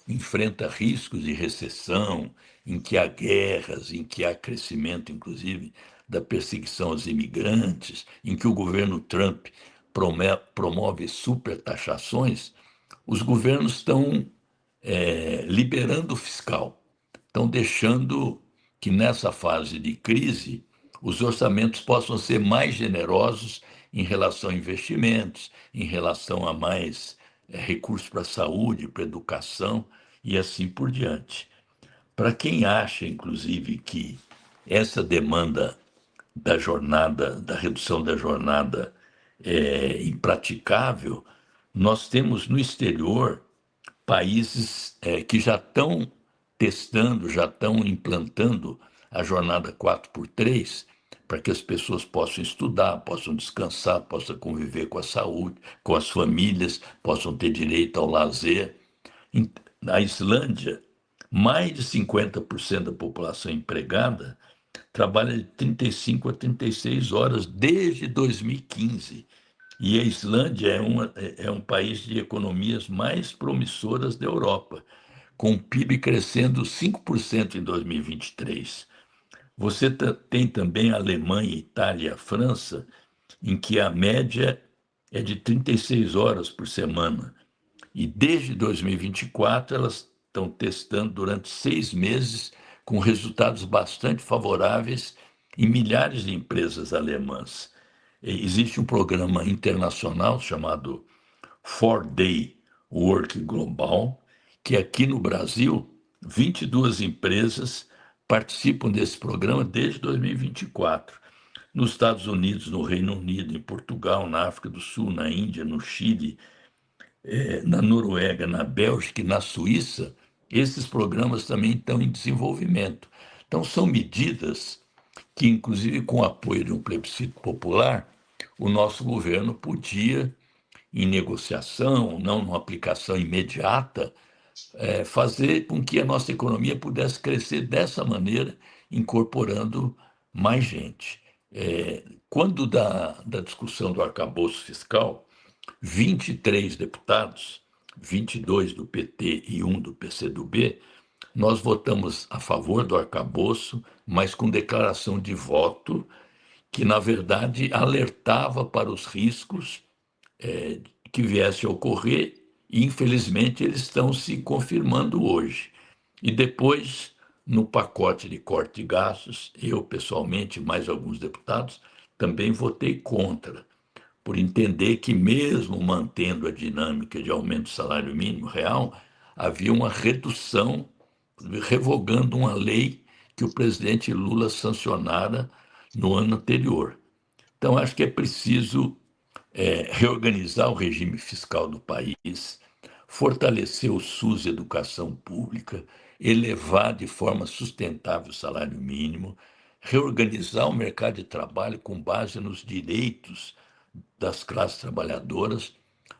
enfrenta riscos de recessão, em que há guerras, em que há crescimento, inclusive, da perseguição aos imigrantes, em que o governo Trump promove supertaxações, os governos estão liberando o fiscal, estão deixando que nessa fase de crise os orçamentos possam ser mais generosos em relação a investimentos, em relação a mais recursos para a saúde, para a educação e assim por diante. Para quem acha, inclusive, que essa demanda da jornada, da redução da jornada é impraticável, nós temos no exterior países que já estão testando, já estão implantando a jornada 4x3 para que as pessoas possam estudar, possam descansar, possam conviver com a saúde, com as famílias, possam ter direito ao lazer. Na Islândia, mais de 50% da população empregada trabalha de 35 a 36 horas desde 2015. E a Islândia é um país de economias mais promissoras da Europa, com o PIB crescendo 5% em 2023. Você tem também a Alemanha, Itália e a França, em que a média é de 36 horas por semana. E desde 2024, elas estão testando durante 6 meses, com resultados bastante favoráveis em milhares de empresas alemãs. Existe um programa internacional chamado 4-Day Work Global, que aqui no Brasil, 22 empresas participam desse programa desde 2024. Nos Estados Unidos, no Reino Unido, em Portugal, na África do Sul, na Índia, no Chile, na Noruega, na Bélgica e na Suíça, esses programas também estão em desenvolvimento. Então, são medidas que, inclusive com o apoio de um plebiscito popular, o nosso governo podia, em negociação, não numa aplicação imediata, fazer com que a nossa economia pudesse crescer dessa maneira, incorporando mais gente. Quando da discussão do arcabouço fiscal, 23 deputados, 22 do PT e um do PCdoB, nós votamos a favor do arcabouço, mas com declaração de voto que, na verdade, alertava para os riscos que viessem a ocorrer, e, infelizmente, eles estão se confirmando hoje. E depois, no pacote de corte de gastos, eu, pessoalmente, mais alguns deputados, também votei contra, por entender que, mesmo mantendo a dinâmica de aumento do salário mínimo real, havia uma redução, revogando uma lei que o presidente Lula sancionara no ano anterior. Então, acho que é preciso reorganizar o regime fiscal do país, fortalecer o SUS e a educação pública, elevar de forma sustentável o salário mínimo, reorganizar o mercado de trabalho com base nos direitos das classes trabalhadoras,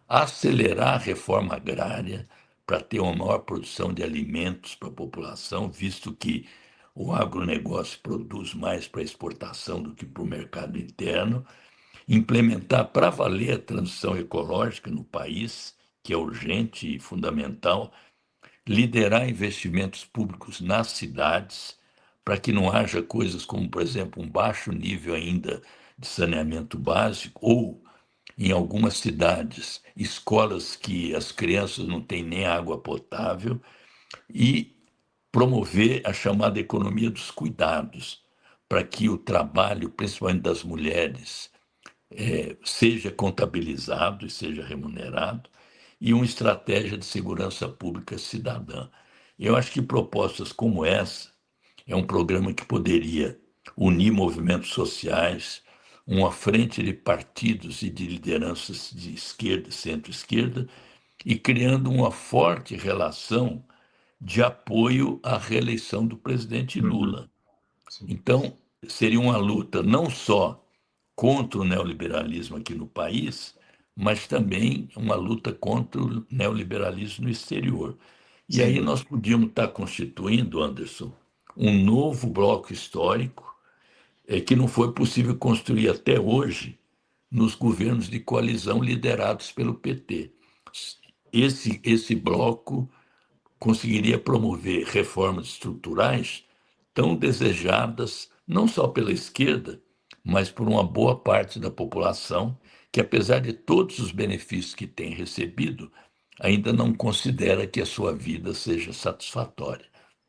acelerar a reforma agrária para ter uma maior produção de alimentos para a população, visto que o agronegócio produz mais para exportação do que para o mercado interno, implementar para valer a transição ecológica no país, que é urgente e fundamental, liderar investimentos públicos nas cidades, para que não haja coisas como, por exemplo, um baixo nível ainda de saneamento básico ou em algumas cidades, escolas que as crianças não têm nem água potável, e promover a chamada economia dos cuidados, para que o trabalho, principalmente das mulheres, seja contabilizado e seja remunerado, e uma estratégia de segurança pública cidadã. Eu acho que propostas como essa é um programa que poderia unir movimentos sociais, uma frente de partidos e de lideranças de esquerda e centro-esquerda, e criando uma forte relação de apoio à reeleição do presidente Uhum, Lula. sim. Então, seria uma luta não só contra o neoliberalismo aqui no país, mas também uma luta contra o neoliberalismo no exterior. E Sem aí dúvida. nós podíamos estar constituindo, Anderson, um novo bloco histórico que não foi possível construir até hoje nos governos de coalizão liderados pelo PT. Esse bloco conseguiria promover reformas estruturais tão desejadas, não só pela esquerda, mas por uma boa parte da população, que, apesar de todos os benefícios que tem recebido, ainda não considera que a sua vida seja satisfatória.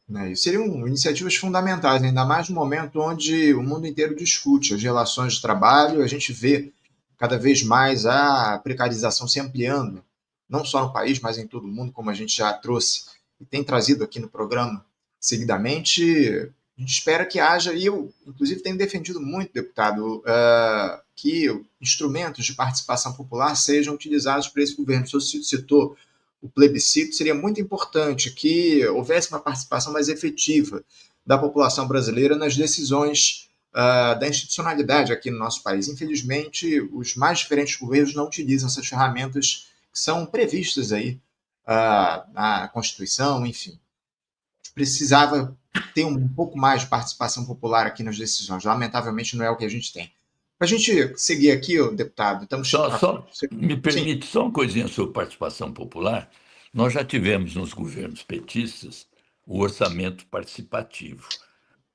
Né? E seriam iniciativas fundamentais, ainda mais no momento onde o mundo inteiro discute as relações de trabalho, a gente vê cada vez mais a precarização se ampliando, não só no país, mas em todo o mundo, como a gente já trouxe e tem trazido aqui no programa seguidamente. A gente espera que haja, e eu, inclusive, tenho defendido muito, deputado, que instrumentos de participação popular sejam utilizados para esse governo. O senhor citou o plebiscito, seria muito importante que houvesse uma participação mais efetiva da população brasileira nas decisões da institucionalidade aqui no nosso país. Infelizmente, os mais diferentes governos não utilizam essas ferramentas que são previstas aí na Constituição, enfim. Precisava ter um pouco mais de participação popular aqui nas decisões. Lamentavelmente, não é o que a gente tem. Para a gente seguir aqui, deputado, estamos. Só me Sim. permite só uma coisinha sobre participação popular. Nós já tivemos nos governos petistas o orçamento participativo,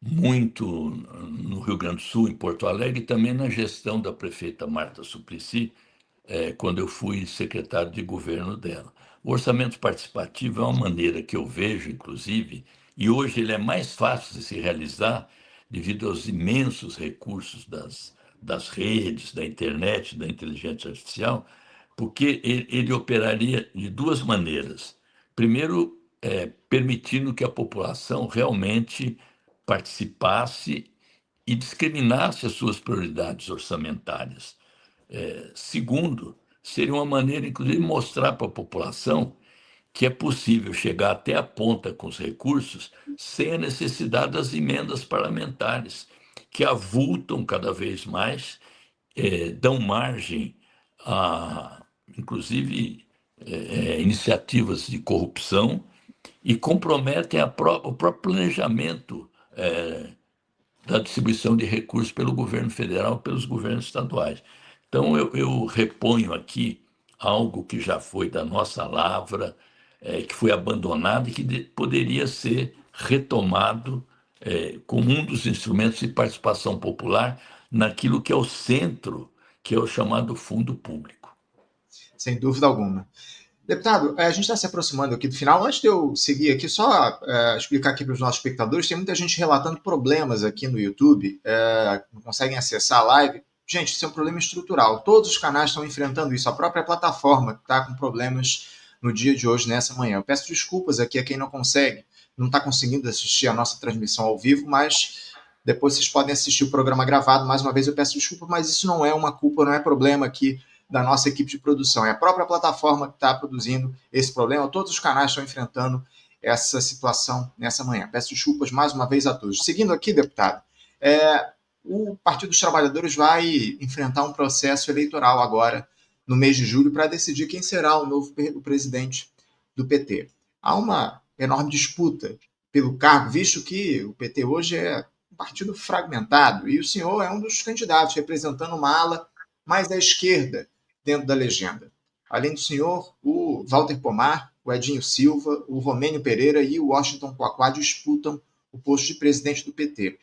muito no Rio Grande do Sul, em Porto Alegre, e também na gestão da prefeita Marta Suplicy, quando eu fui secretário de governo dela. O orçamento participativo é uma maneira que eu vejo, inclusive, e hoje ele é mais fácil de se realizar devido aos imensos recursos das redes, da internet, da inteligência artificial, porque ele operaria de duas maneiras. Primeiro, permitindo que a população realmente participasse e discriminasse as suas prioridades orçamentárias. Segundo, seria uma maneira, inclusive, de mostrar para a população que é possível chegar até a ponta com os recursos sem a necessidade das emendas parlamentares, que avultam cada vez mais, dão margem a, inclusive, iniciativas de corrupção e comprometem o próprio planejamento da distribuição de recursos pelo governo federal e pelos governos estaduais. Então, eu reponho aqui algo que já foi da nossa lavra, que foi abandonado e que poderia ser retomado como um dos instrumentos de participação popular naquilo que é o centro, que é o chamado fundo público. Sem dúvida alguma. Deputado, a gente está se aproximando aqui do final. Antes de eu seguir aqui, só explicar aqui para os nossos espectadores, tem muita gente relatando problemas aqui no YouTube, não conseguem acessar a live. Gente, isso é um problema estrutural. Todos os canais estão enfrentando isso. A própria plataforma está com problemas no dia de hoje, nessa manhã. Eu peço desculpas aqui a quem não consegue, não está conseguindo assistir a nossa transmissão ao vivo, mas depois vocês podem assistir o programa gravado. Mais uma vez eu peço desculpa, mas isso não é uma culpa, não é problema aqui da nossa equipe de produção. É a própria plataforma que está produzindo esse problema. Todos os canais estão enfrentando essa situação nessa manhã. Peço desculpas mais uma vez a todos. Seguindo aqui, deputado, o Partido dos Trabalhadores vai enfrentar um processo eleitoral agora, no mês de julho, para decidir quem será o novo presidente do PT. Há uma enorme disputa pelo cargo, visto que o PT hoje é um partido fragmentado e o senhor é um dos candidatos, representando uma ala mais à esquerda dentro da legenda. Além do senhor, o Walter Pomar, o Edinho Silva, o Romênio Pereira e o Washington Quaquá disputam o posto de presidente do PT.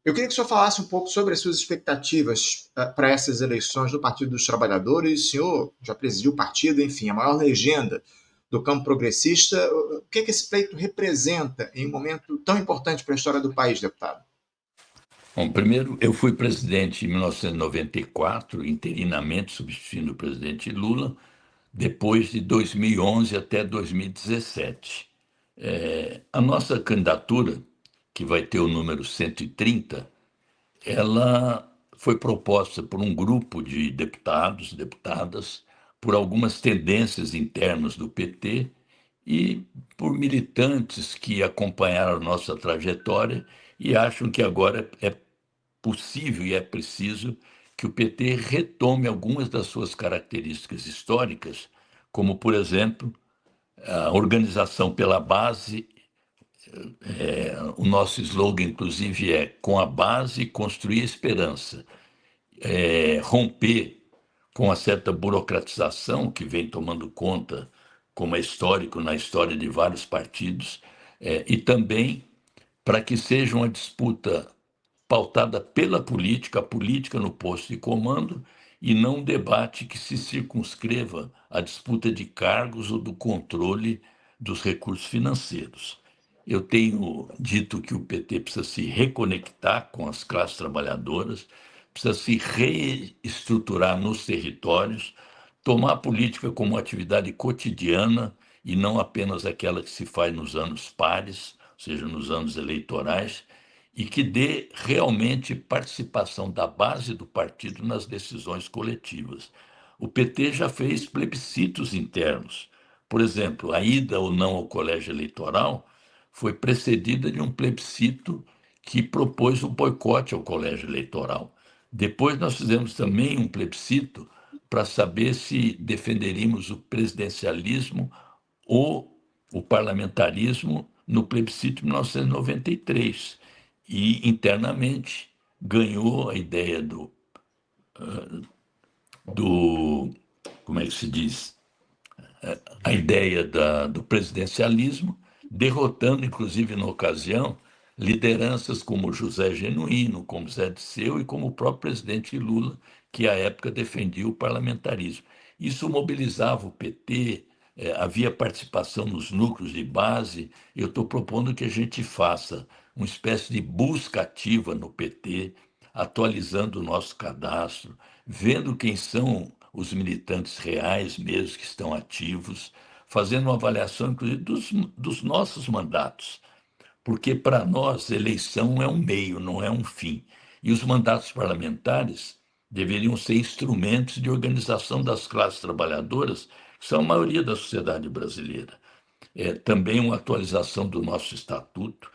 Eu queria que o senhor falasse um pouco sobre as suas expectativas para essas eleições do Partido dos Trabalhadores. O senhor já presidiu o partido, enfim, a maior legenda do campo progressista. O que é que esse pleito representa em um momento tão importante para a história do país, deputado? Bom, primeiro, eu fui presidente em 1994, interinamente substituindo o presidente Lula, depois de 2011 até 2017. A nossa candidatura, que vai ter o número 130, ela foi proposta por um grupo de deputados, deputadas, por algumas tendências internas do PT e por militantes que acompanharam a nossa trajetória e acham que agora é possível e é preciso que o PT retome algumas das suas características históricas, como, por exemplo, a organização pela base. O nosso slogan, inclusive, é com a base construir esperança. Romper com a certa burocratização que vem tomando conta, como é histórico na história de vários partidos, e também para que seja uma disputa pautada pela política, a política no posto de comando, e não um debate que se circunscreva à disputa de cargos ou do controle dos recursos financeiros. Eu tenho dito que o PT precisa se reconectar com as classes trabalhadoras, precisa se reestruturar nos territórios, tomar a política como atividade cotidiana e não apenas aquela que se faz nos anos pares, ou seja, nos anos eleitorais, e que dê realmente participação da base do partido nas decisões coletivas. O PT já fez plebiscitos internos. Por exemplo, a ida ou não ao colégio eleitoral foi precedida de um plebiscito que propôs o boicote ao colégio eleitoral. Depois nós fizemos também um plebiscito para saber se defenderíamos o presidencialismo ou o parlamentarismo no plebiscito de 1993. E internamente ganhou a ideia do como é que se diz? A ideia do presidencialismo, derrotando, inclusive na ocasião, lideranças como José Genuíno, como Zé Disseu e como o próprio presidente Lula, que à época defendia o parlamentarismo. Isso mobilizava o PT, havia participação nos núcleos de base. Eu estou propondo que a gente faça uma espécie de busca ativa no PT, atualizando o nosso cadastro, vendo quem são os militantes reais mesmo que estão ativos, fazendo uma avaliação, inclusive, dos nossos mandatos, porque para nós eleição é um meio, não é um fim. E os mandatos parlamentares deveriam ser instrumentos de organização das classes trabalhadoras, que são a maioria da sociedade brasileira. Também uma atualização do nosso estatuto,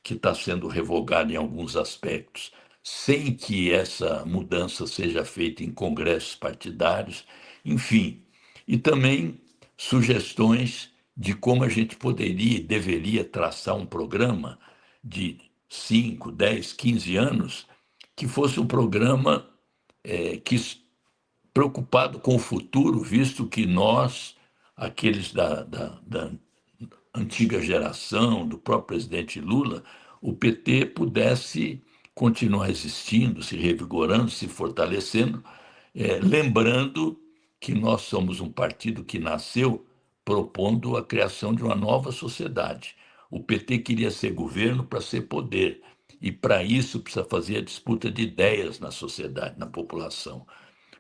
que está sendo revogado em alguns aspectos, sem que essa mudança seja feita em congressos partidários, enfim. E também sugestões de como a gente poderia e deveria traçar um programa de 5, 10, 15 anos, que fosse um programa que preocupado com o futuro, visto que nós, aqueles da antiga geração, do próprio presidente Lula, o PT pudesse continuar existindo, se revigorando, se fortalecendo, lembrando que nós somos um partido que nasceu propondo a criação de uma nova sociedade. O PT queria ser governo para ser poder, e para isso precisa fazer a disputa de ideias na sociedade, na população.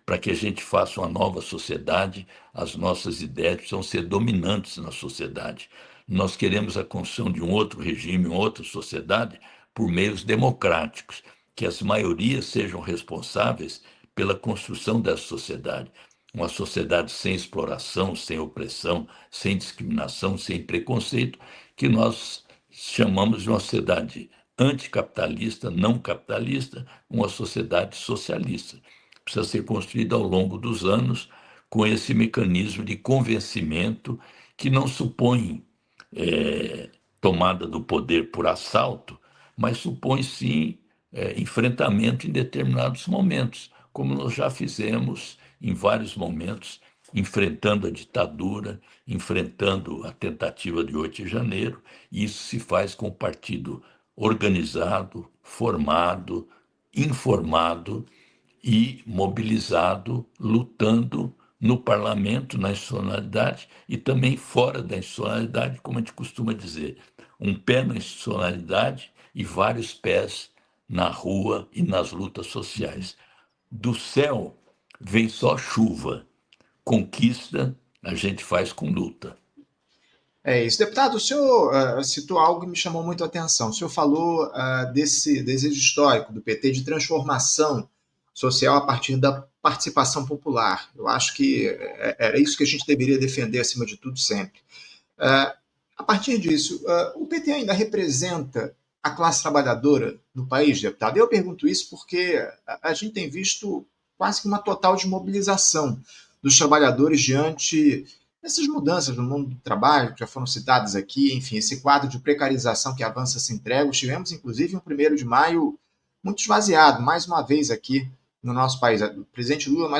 Para que a gente faça uma nova sociedade, as nossas ideias precisam ser dominantes na sociedade. Nós queremos a construção de um outro regime, uma outra sociedade, por meios democráticos, que as maiorias sejam responsáveis pela construção dessa sociedade. Uma sociedade sem exploração, sem opressão, sem discriminação, sem preconceito, que nós chamamos de uma sociedade anticapitalista, não capitalista, uma sociedade socialista. Precisa ser construída ao longo dos anos com esse mecanismo de convencimento que não supõe tomada do poder por assalto, mas supõe sim enfrentamento em determinados momentos, como nós já fizemos em vários momentos, enfrentando a ditadura, enfrentando a tentativa de 8 de janeiro, e isso se faz com o partido organizado, formado, informado e mobilizado, lutando no parlamento, na institucionalidade e também fora da institucionalidade, como a gente costuma dizer. Um pé na institucionalidade e vários pés na rua e nas lutas sociais. Do céu vem só chuva, conquista a gente faz com luta. É isso. Deputado, o senhor citou algo que me chamou muito a atenção. O senhor falou desse desejo histórico do PT de transformação social a partir da participação popular. Eu acho que era isso que a gente deveria defender acima de tudo sempre. A partir disso, o PT ainda representa a classe trabalhadora no país, deputado? Eu pergunto isso porque a gente tem visto quase que uma total desmobilização dos trabalhadores diante dessas mudanças no mundo do trabalho, que já foram citadas aqui, enfim, esse quadro de precarização que avança sem tréguas. Tivemos, inclusive, um 1º de maio muito esvaziado, mais uma vez aqui no nosso país. O presidente Lula,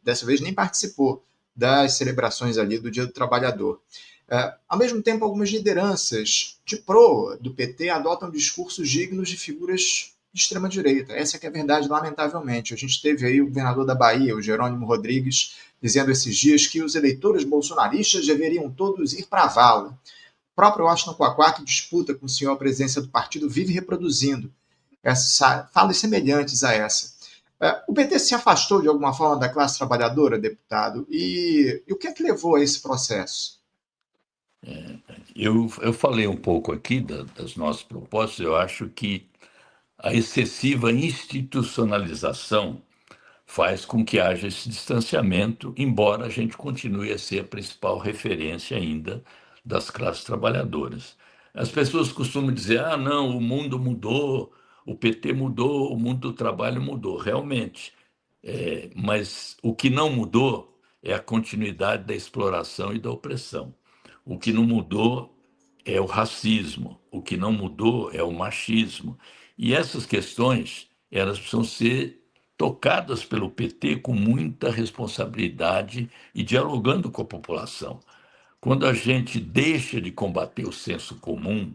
dessa vez, nem participou das celebrações ali do Dia do Trabalhador. Ao mesmo tempo, algumas lideranças de proa do PT adotam discursos dignos de figuras de extrema-direita. Essa que é a verdade, lamentavelmente. A gente teve aí o governador da Bahia, o Jerônimo Rodrigues, dizendo esses dias que os eleitores bolsonaristas deveriam todos ir para a vala. O próprio Washington Quaquá, que disputa com o senhor a presidência do partido, vive reproduzindo falas semelhantes a essa. O PT se afastou de alguma forma da classe trabalhadora, deputado? E o que é que levou a esse processo? Eu falei um pouco aqui das nossas propostas. Eu acho que a excessiva institucionalização faz com que haja esse distanciamento, embora a gente continue a ser a principal referência ainda das classes trabalhadoras. As pessoas costumam dizer: ah, não, o mundo mudou, o PT mudou, o mundo do trabalho mudou. Realmente, mas o que não mudou é a continuidade da exploração e da opressão. O que não mudou é o racismo, o que não mudou é o machismo. E essas questões, elas precisam ser tocadas pelo PT com muita responsabilidade e dialogando com a população. Quando a gente deixa de combater o senso comum,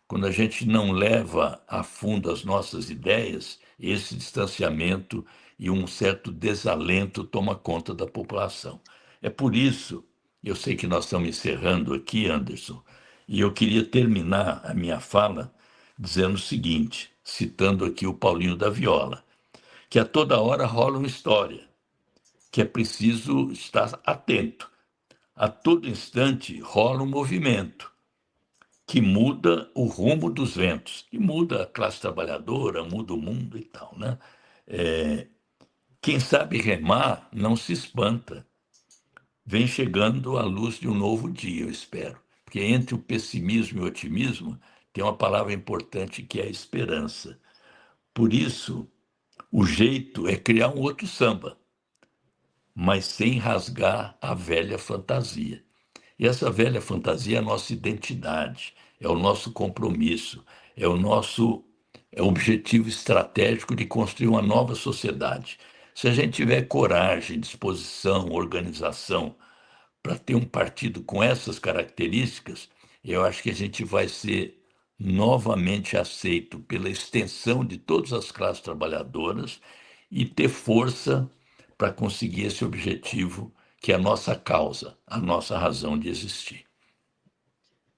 quando a gente não leva a fundo as nossas ideias, esse distanciamento e um certo desalento toma conta da população. É por isso, eu sei que nós estamos encerrando aqui, Anderson, e eu queria terminar a minha fala dizendo o seguinte, citando aqui o Paulinho da Viola, que a toda hora rola uma história, que é preciso estar atento. A todo instante rola um movimento que muda o rumo dos ventos, que muda a classe trabalhadora, muda o mundo e tal, né? Quem sabe remar não se espanta. Vem chegando a luz de um novo dia, eu espero. Porque entre o pessimismo e o otimismo tem uma palavra importante que é a esperança. Por isso, o jeito é criar um outro samba, mas sem rasgar a velha fantasia. E essa velha fantasia é a nossa identidade, é o nosso compromisso, é o nosso objetivo estratégico de construir uma nova sociedade. Se a gente tiver coragem, disposição, organização para ter um partido com essas características, eu acho que a gente vai ser novamente aceito pela extensão de todas as classes trabalhadoras e ter força para conseguir esse objetivo que é a nossa causa, a nossa razão de existir.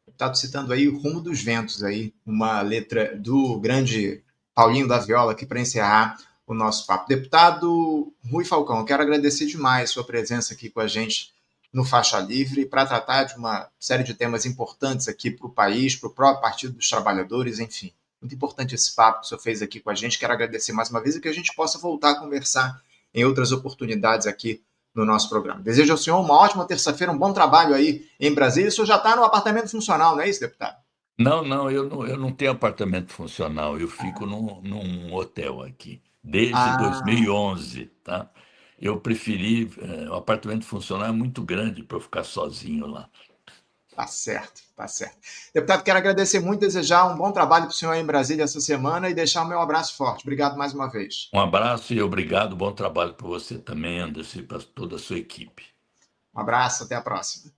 Está citando aí o Rumo dos Ventos, aí, uma letra do grande Paulinho da Viola, aqui para encerrar o nosso papo. Deputado Rui Falcão, eu quero agradecer demais sua presença aqui com a gente no Faixa Livre para tratar de uma série de temas importantes aqui para o país, para o próprio Partido dos Trabalhadores, enfim. Muito importante esse papo que o senhor fez aqui com a gente. Quero agradecer mais uma vez e que a gente possa voltar a conversar em outras oportunidades aqui no nosso programa. Desejo ao senhor uma ótima terça-feira, um bom trabalho aí em Brasília. O senhor já está no apartamento funcional, não é isso, deputado? Não, eu não tenho apartamento funcional, eu fico num hotel aqui, desde Ah, 2011, tá? Eu preferi, o apartamento funcional é muito grande para eu ficar sozinho lá. tá certo, tá certo. Deputado, quero agradecer muito, desejar um bom trabalho para o senhor aí em Brasília essa semana e deixar o meu abraço forte. Obrigado mais uma vez. Um abraço e obrigado, bom trabalho para você também, Anderson, e para toda a sua equipe. Um abraço, até a próxima.